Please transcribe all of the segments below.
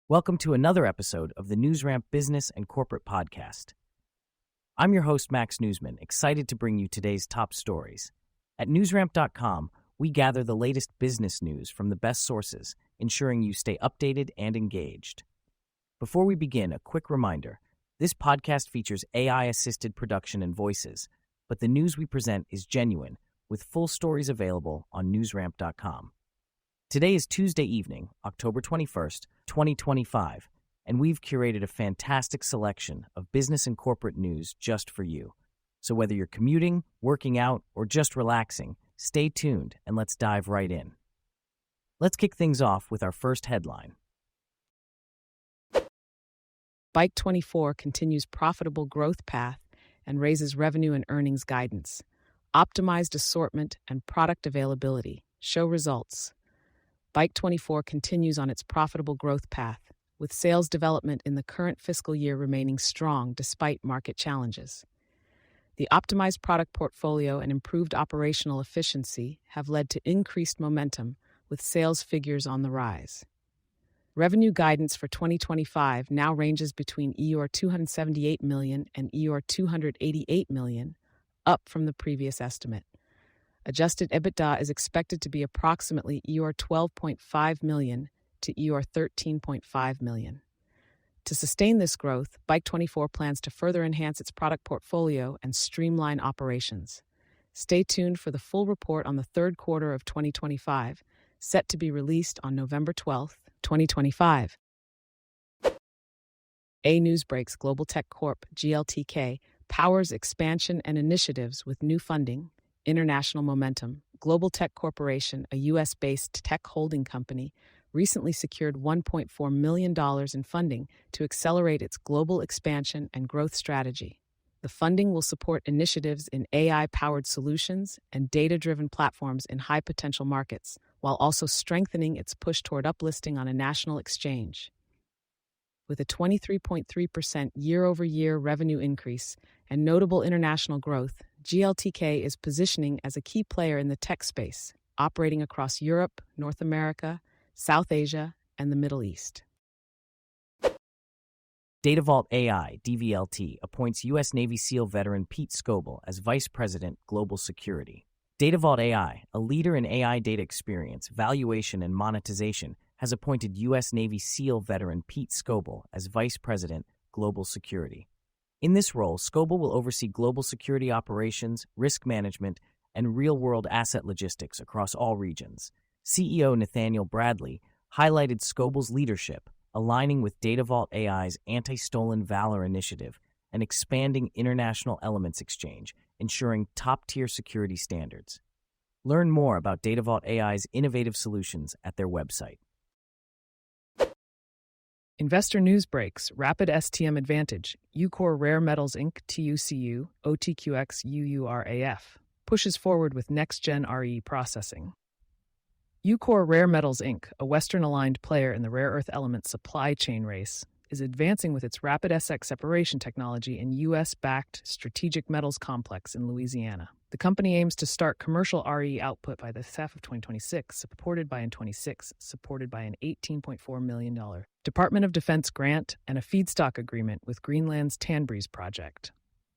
Welcome to another episode of the NewsRamp Business and Corporate Podcast. I'm your host, Max Newsman, excited to bring you today's top stories. At newsramp.com, we gather the latest business news from the best sources, ensuring you stay updated and engaged. Before we begin, a quick reminder. This podcast features AI-assisted production and voices, but the news we present is genuine, with full stories available on newsramp.com. Today is Tuesday evening, October 21st, 2025, and we've curated a fantastic selection of business and corporate news just for you. So whether you're commuting, working out, or just relaxing, stay tuned and let's dive right in. Let's kick things off with our first headline. Bike24 continues profitable growth path and raises revenue and earnings guidance. Optimized assortment and product availability show results. Bike24 continues on its profitable growth path, with sales development in the current fiscal year remaining strong despite market challenges. The optimized product portfolio and improved operational efficiency have led to increased momentum, with sales figures on the rise. Revenue guidance for 2025 now ranges between $278 million and $288 million, up from the previous estimate. Adjusted EBITDA is expected to be approximately $12.5 million to $13.5 million. To sustain this growth, Bike24 plans to further enhance its product portfolio and streamline operations. Stay tuned for the full report on the third quarter of 2025, set to be released on November 12th, 2025. Newsbreak's GlobalTech Corp, GLTK, powers expansion and initiatives with new funding, international momentum. GlobalTech Corporation, a U.S.-based tech holding company, recently secured $1.4 million in funding to accelerate its global expansion and growth strategy. The funding will support initiatives in AI-powered solutions and data-driven platforms in high-potential markets, while also strengthening its push toward uplisting on a national exchange. With a 23.3% year-over-year revenue increase and notable international growth, GLTK is positioning as a key player in the tech space, operating across Europe, North America, South Asia, and the Middle East. Datavault AI, DVLT, appoints U.S. Navy SEAL veteran Pete Scoble as Vice President, Global Security. Datavault AI, a leader in AI data experience, valuation, and monetization, has appointed U.S. Navy SEAL veteran Pete Scoble as Vice President, Global Security. In this role, Scoble will oversee global security operations, risk management, and real-world asset logistics across all regions. CEO Nathaniel Bradley highlighted Scoble's leadership, aligning with Datavault AI's Anti-Stolen Valor initiative and expanding international elements exchange, ensuring top-tier security standards. Learn more about Datavault AI's innovative solutions at their website. Investor News Breaks, Rapid STM Advantage, Ucore Rare Metals Inc. TUCU, OTQX UURAF, pushes forward with next-gen RE processing. Ucore Rare Metals Inc., a Western-aligned player in the rare earth element supply chain race, is advancing with its Rapid SX separation technology in U.S.-backed strategic metals complex in Louisiana. The company aims to start commercial RE output by the half of 2026, supported by an $18.4 million Department of Defense grant and a feedstock agreement with Greenland's Tanbreeze project.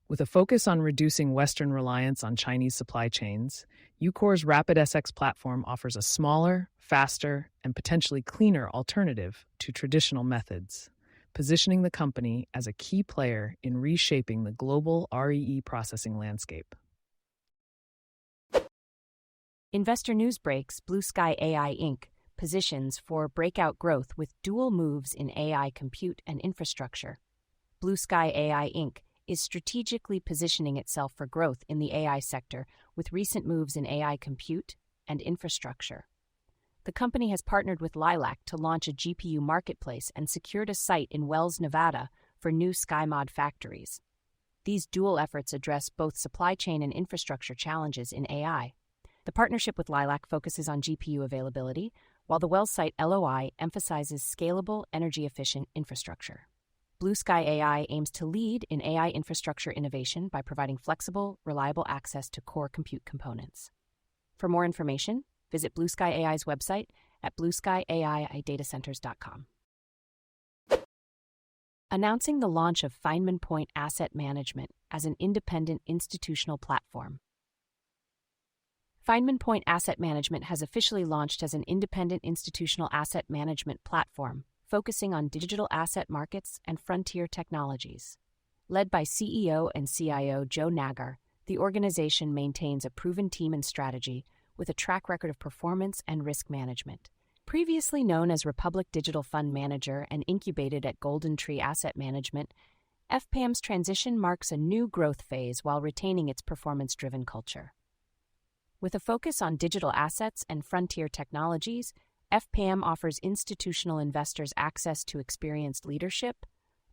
With a focus on reducing Western reliance on Chinese supply chains, Ucore's Rapid SX platform offers a smaller, faster, and potentially cleaner alternative to traditional methods, positioning the company as a key player in reshaping the global REE processing landscape. Investor News Breaks, Blue Sky AI Inc. positions for breakout growth with dual moves in AI compute and infrastructure. Blue Sky AI Inc. is strategically positioning itself for growth in the AI sector with recent moves in AI compute and infrastructure. The company has partnered with Lilac to launch a GPU marketplace and secured a site in Wells, Nevada for new SkyMod factories. These dual efforts address both supply chain and infrastructure challenges in AI. The partnership with Lilac focuses on GPU availability, while the Wells site LOI emphasizes scalable, energy-efficient infrastructure. Blue Sky AI aims to lead in AI infrastructure innovation by providing flexible, reliable access to core compute components. For more information, visit Blue Sky AI's website at blueskyaidatacenters.com. announcing the launch of Feynman Point Asset Management as an independent institutional platform. Feynman Point Asset Management has officially launched as an independent institutional asset management platform, focusing on digital asset markets and frontier technologies. Led by CEO and CIO Joe Nagar, the organization maintains a proven team and strategy with a track record of performance and risk management. Previously known as Republic Digital Fund Manager and incubated at Golden Tree Asset Management, FPAM's transition marks a new growth phase while retaining its performance-driven culture. With a focus on digital assets and frontier technologies, FPAM offers institutional investors access to experienced leadership,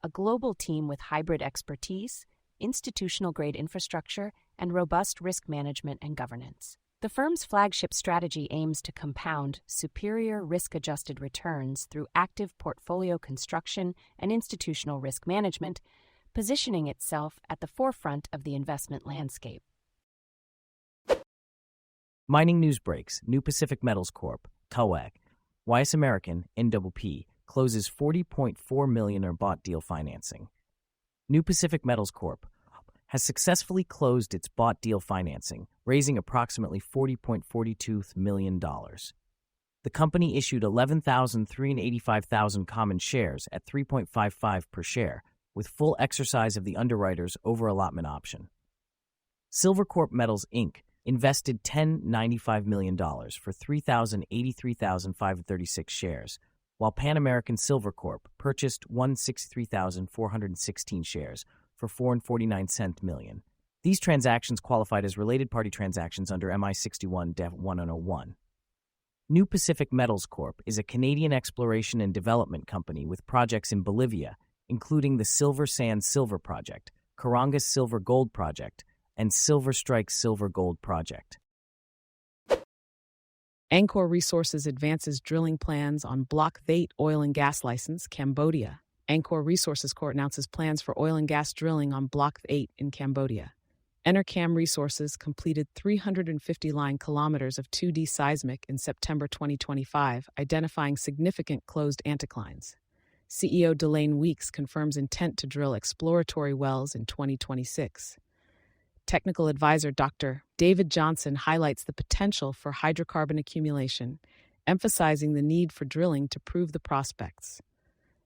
a global team with hybrid expertise, institutional-grade infrastructure, and robust risk management and governance. The firm's flagship strategy aims to compound superior risk-adjusted returns through active portfolio construction and institutional risk management, positioning itself at the forefront of the investment landscape. Mining news breaks. New Pacific Metals Corp. (COAC), YS American (NWP) closes $40.4 million or bought deal financing. New Pacific Metals Corp. has successfully closed its bought deal financing, raising approximately $40.42 million. The company issued 11,385,000 common shares at $3.55 per share, with full exercise of the underwriter's over-allotment option. Silvercorp Metals Inc. invested $10.95 million for 3,083,536 shares, while Pan American Silver Corp. purchased 163,416 shares for $4.49 million. These transactions qualified as related party transactions under MI 61-1001. New Pacific Metals Corp. is a Canadian exploration and development company with projects in Bolivia, including the Silver Sand Silver Project, Carangas Silver Gold Project, and Silver Strike Silver Gold Project. Ucore Resources advances drilling plans on Block 8 oil and gas license, Cambodia. Ucore Resources Corp. announces plans for oil and gas drilling on Block 8 in Cambodia. Enercam Resources completed 350 line kilometers of 2D seismic in September 2025, identifying significant closed anticlines. CEO Delane Weeks confirms intent to drill exploratory wells in 2026. Technical advisor Dr. David Johnson highlights the potential for hydrocarbon accumulation, emphasizing the need for drilling to prove the prospects.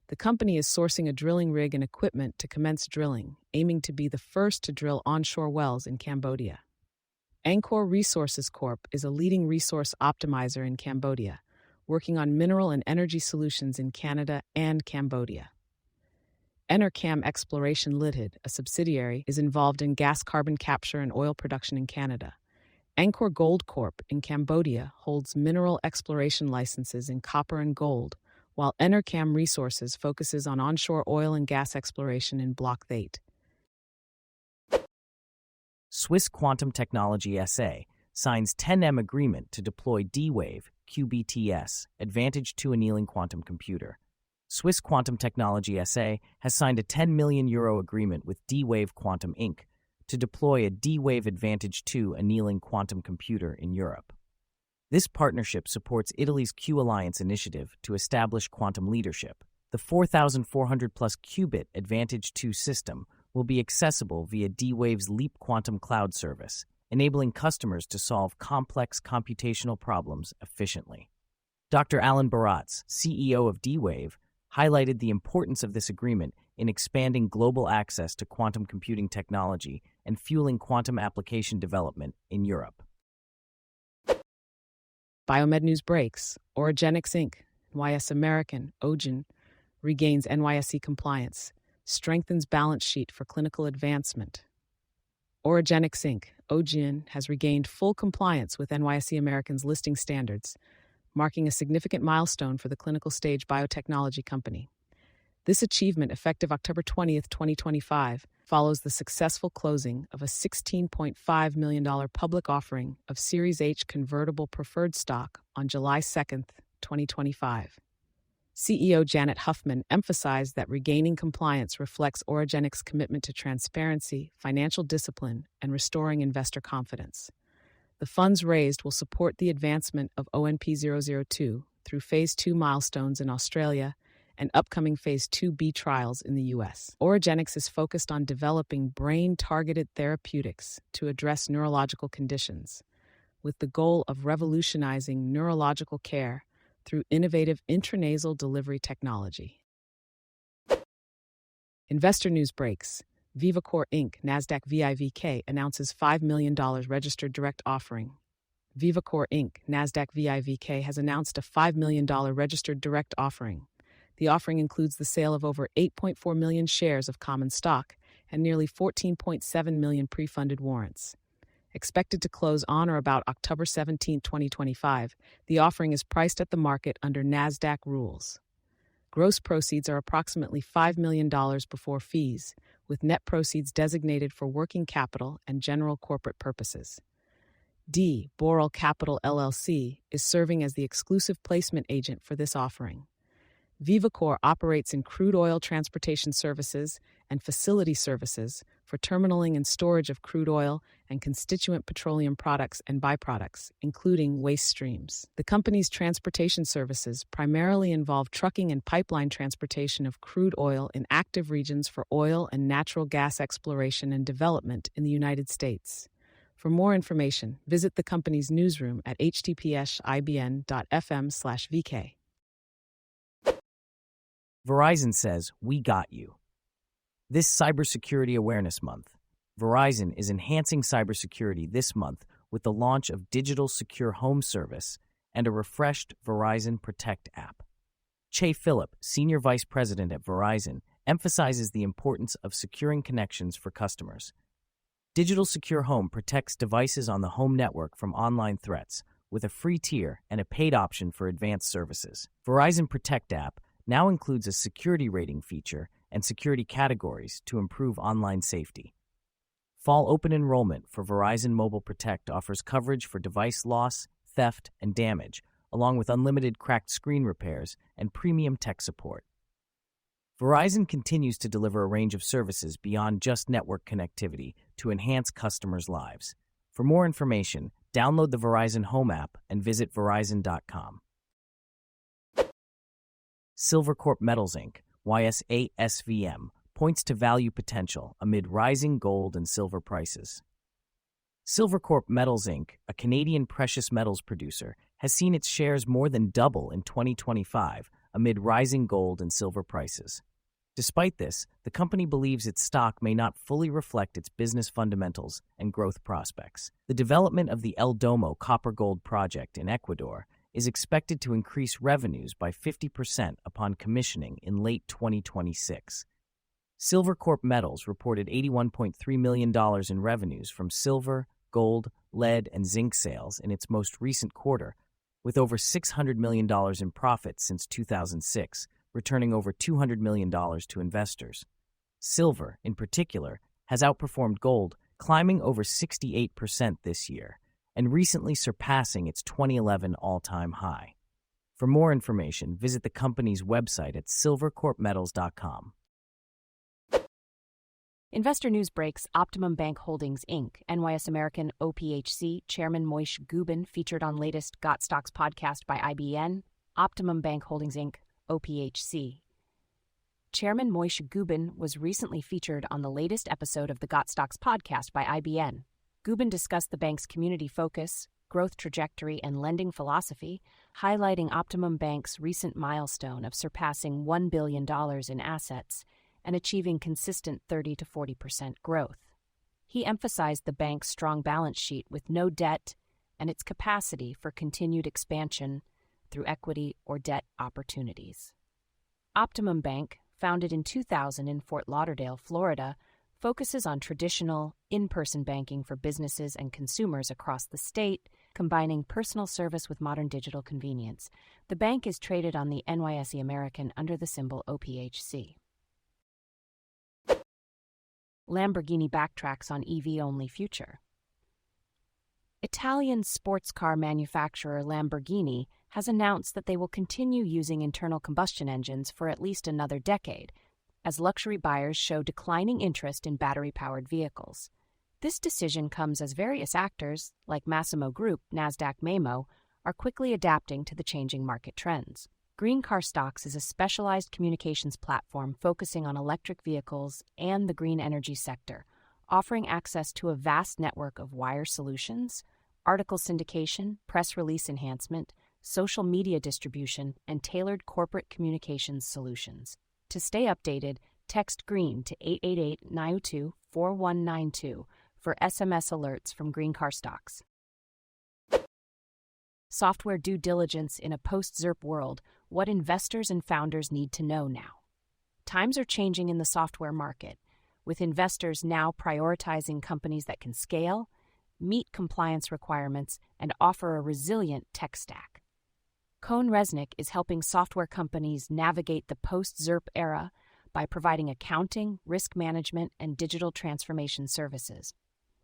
The company is sourcing a drilling rig and equipment to commence drilling, aiming to be the first to drill onshore wells in Cambodia. Ucore Resources Corp. is a leading resource optimizer in Cambodia, working on mineral and energy solutions in Canada and Cambodia. Enercam Exploration Limited, a subsidiary, is involved in gas carbon capture and oil production in Canada. Ucore Gold Corp. in Cambodia holds mineral exploration licenses in copper and gold, while Enercam Resources focuses on onshore oil and gas exploration in Block 8. Swiss Quantum Technology SA signs 10M agreement to deploy D-Wave QBTS Advantage 2 annealing quantum computer. Swiss Quantum Technology SA has signed a €10 million agreement with D-Wave Quantum Inc. to deploy a D-Wave Advantage 2 annealing quantum computer in Europe. This partnership supports Italy's Q Alliance initiative to establish quantum leadership. The 4,400-plus qubit Advantage 2 system will be accessible via D-Wave's Leap Quantum Cloud service, enabling customers to solve complex computational problems efficiently. Dr. Alan Baratz, CEO of D-Wave, highlighted the importance of this agreement in expanding global access to quantum computing technology and fueling quantum application development in Europe. Biomed news breaks. Oragenics Inc., YS American, OGEN, regains NYSE compliance, strengthens balance sheet for clinical advancement. Oragenics Inc., OGEN, has regained full compliance with NYSE American's listing standards, marking a significant milestone for the clinical stage biotechnology company. This achievement, effective October 20, 2025, follows the successful closing of a $16.5 million public offering of Series H convertible preferred stock on July 2, 2025. CEO Janet Huffman emphasized that regaining compliance reflects Oragenics' commitment to transparency, financial discipline, and restoring investor confidence. The funds raised will support the advancement of ONP-002 through Phase 2 milestones in Australia and upcoming Phase 2b trials in the U.S. Orogenics is focused on developing brain-targeted therapeutics to address neurological conditions, with the goal of revolutionizing neurological care through innovative intranasal delivery technology. Investor news breaks. Ucore Inc., Nasdaq VIVK, announces $5 million registered direct offering. Ucore Inc., Nasdaq VIVK, has announced a $5 million registered direct offering. The offering includes the sale of over 8.4 million shares of common stock and nearly 14.7 million pre-funded warrants. Expected to close on or about October 17, 2025, the offering is priced at the market under Nasdaq rules. Gross proceeds are approximately $5 million before fees, with net proceeds designated for working capital and general corporate purposes. D. Boral Capital LLC is serving as the exclusive placement agent for this offering. Ucore operates in crude oil transportation services and facility services for terminaling and storage of crude oil and constituent petroleum products and byproducts, including waste streams. The company's transportation services primarily involve trucking and pipeline transportation of crude oil in active regions for oil and natural gas exploration and development in the United States. For more information, visit the company's newsroom at https://ibn.fm/vk. Verizon says, "We got you." This Cybersecurity Awareness Month, Verizon is enhancing cybersecurity this month with the launch of Digital Secure Home Service and a refreshed Verizon Protect app. Che Phillip, Senior Vice President at Verizon, emphasizes the importance of securing connections for customers. Digital Secure Home protects devices on the home network from online threats, with a free tier and a paid option for advanced services. Verizon Protect app now includes a security rating feature and security categories to improve online safety. Fall open enrollment for Verizon Mobile Protect offers coverage for device loss, theft, and damage, along with unlimited cracked screen repairs and premium tech support. Verizon continues to deliver a range of services beyond just network connectivity to enhance customers' lives. For more information, download the Verizon Home app and visit verizon.com. Silvercorp Metals Inc., YSASVM, points to value potential amid rising gold and silver prices. Silvercorp Metals Inc., a Canadian precious metals producer, has seen its shares more than double in 2025 amid rising gold and silver prices. Despite this, the company believes its stock may not fully reflect its business fundamentals and growth prospects. The development of the El Domo copper-gold project in Ecuador is expected to increase revenues by 50% upon commissioning in late 2026. Silvercorp Metals reported $81.3 million in revenues from silver, gold, lead, and zinc sales in its most recent quarter, with over $600 million in profits since 2006, returning over $200 million to investors. Silver, in particular, has outperformed gold, climbing over 68% this year, and recently surpassing its 2011 all-time high. For more information, visit the company's website at silvercorpmetals.com. Investor news breaks. Optimum Bank Holdings Inc., NYS American OPHC, Chairman Moishe Gubin featured on latest Got Stocks podcast by IBN. Optimum Bank Holdings Inc., OPHC. Chairman Moishe Gubin was recently featured on the latest episode of the Got Stocks podcast by IBN. Gubin discussed the bank's community focus, growth trajectory, and lending philosophy, highlighting Optimum Bank's recent milestone of surpassing $1 billion in assets and achieving consistent 30 to 40% growth. He emphasized the bank's strong balance sheet with no debt and its capacity for continued expansion through equity or debt opportunities. Optimum Bank, founded in 2000 in Fort Lauderdale, Florida, focuses on traditional, in-person banking for businesses and consumers across the state, combining personal service with modern digital convenience. The bank is traded on the NYSE American under the symbol OPHC. Lamborghini backtracks on EV-only future. Italian sports car manufacturer Lamborghini has announced that they will continue using internal combustion engines for at least another decade, as luxury buyers show declining interest in battery-powered vehicles. This decision comes as various actors, like Massimo Group, Nasdaq Mamo, are quickly adapting to the changing market trends. Green Car Stocks is a specialized communications platform focusing on electric vehicles and the green energy sector, offering access to a vast network of wire solutions, article syndication, press release enhancement, social media distribution, and tailored corporate communications solutions. To stay updated, text GREEN to 888-902-4192 for SMS alerts from Green Car Stocks. Software due diligence in a post-ZIRP world, what investors and founders need to know now. Times are changing in the software market, with investors now prioritizing companies that can scale, meet compliance requirements, and offer a resilient tech stack. CohnReznick is helping software companies navigate the post-ZIRP era by providing accounting, risk management, and digital transformation services.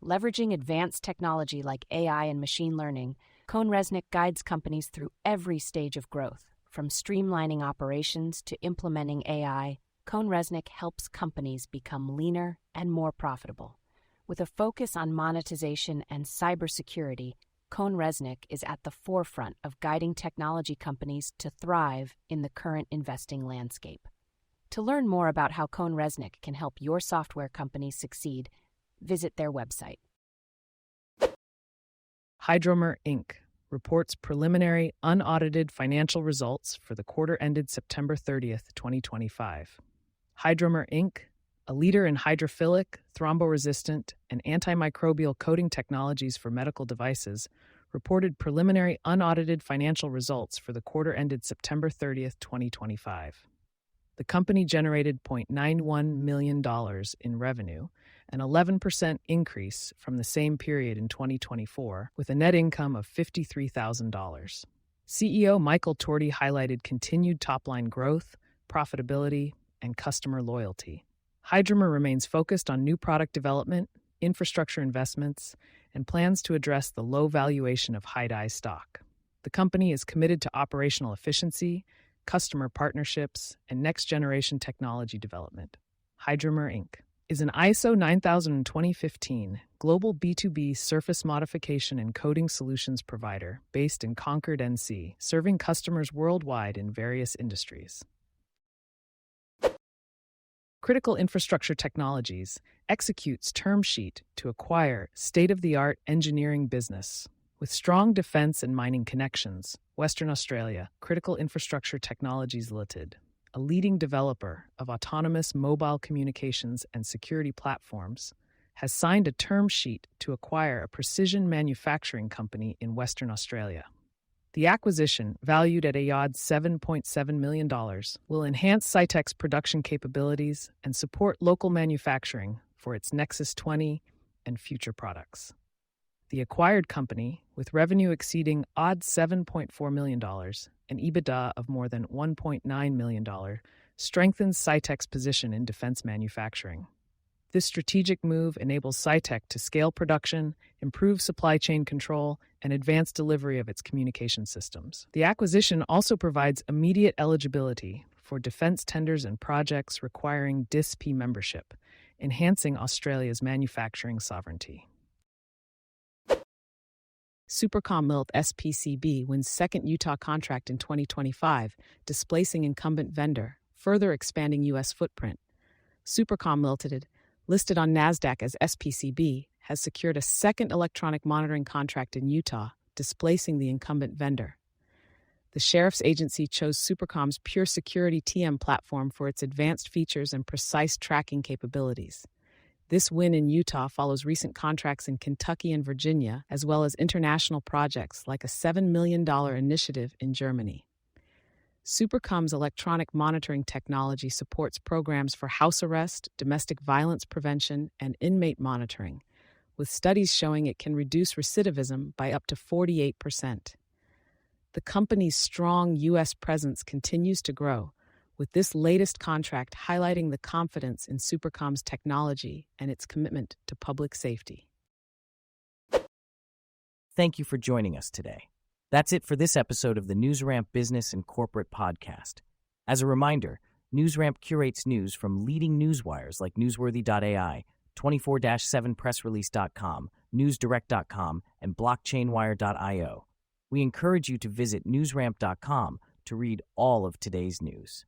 Leveraging advanced technology like AI and machine learning, CohnReznick guides companies through every stage of growth. From streamlining operations to implementing AI, CohnReznick helps companies become leaner and more profitable. With a focus on monetization and cybersecurity, CohnReznick is at the forefront of guiding technology companies to thrive in the current investing landscape. To learn more about how CohnReznick can help your software company succeed, visit their website. Hydromer Inc. reports preliminary unaudited financial results for the quarter ended September 30th, 2025. Hydromer Inc., a leader in hydrophilic, thromboresistant, and antimicrobial coating technologies for medical devices, reported preliminary unaudited financial results for the quarter ended September 30th, 2025. The company generated $0.91 million in revenue, an 11% increase from the same period in 2024, with a net income of $53,000. CEO Michael Torti highlighted continued top-line growth, profitability, and customer loyalty. Hydromer remains focused on new product development, infrastructure investments, and plans to address the low valuation of HYDI stock. The company is committed to operational efficiency, customer partnerships, and next-generation technology development. Hydromer Inc. is an ISO 9000:2015 global B2B surface modification and coating solutions provider based in Concord, NC, serving customers worldwide in various industries. Critical Infrastructure Technologies executes term sheet to acquire state-of-the-art engineering business. With strong defense and mining connections, Western Australia, Critical Infrastructure Technologies Limited, a leading developer of autonomous mobile communications and security platforms, has signed a term sheet to acquire a precision manufacturing company in Western Australia. The acquisition, valued at $7.7 million, will enhance Cytec's production capabilities and support local manufacturing for its Nexus 20 and future products. The acquired company, with revenue exceeding $7.4 million and EBITDA of more than $1.9 million, strengthens Cytec's position in defense manufacturing. This strategic move enables Cytec to scale production, improve supply chain control, and advance delivery of its communication systems. The acquisition also provides immediate eligibility for defense tenders and projects requiring DISP membership, enhancing Australia's manufacturing sovereignty. Supercom Milt SPCB wins second Utah contract in 2025, displacing incumbent vendor, further expanding U.S. footprint. Supercom Limited, listed on NASDAQ as SPCB, has secured a second electronic monitoring contract in Utah, displacing the incumbent vendor. The Sheriff's Agency chose Supercom's Pure Security TM platform for its advanced features and precise tracking capabilities. This win in Utah follows recent contracts in Kentucky and Virginia, as well as international projects like a $7 million initiative in Germany. Supercom's electronic monitoring technology supports programs for house arrest, domestic violence prevention, and inmate monitoring, with studies showing it can reduce recidivism by up to 48%. The company's strong U.S. presence continues to grow, with this latest contract highlighting the confidence in Supercom's technology and its commitment to public safety. Thank you for joining us today. That's it for this episode of the NewsRamp Business and Corporate Podcast. As a reminder, NewsRamp curates news from leading newswires like Newsworthy.ai, 24/7pressrelease.com, NewsDirect.com, and BlockchainWire.io. We encourage you to visit newsramp.com to read all of today's news.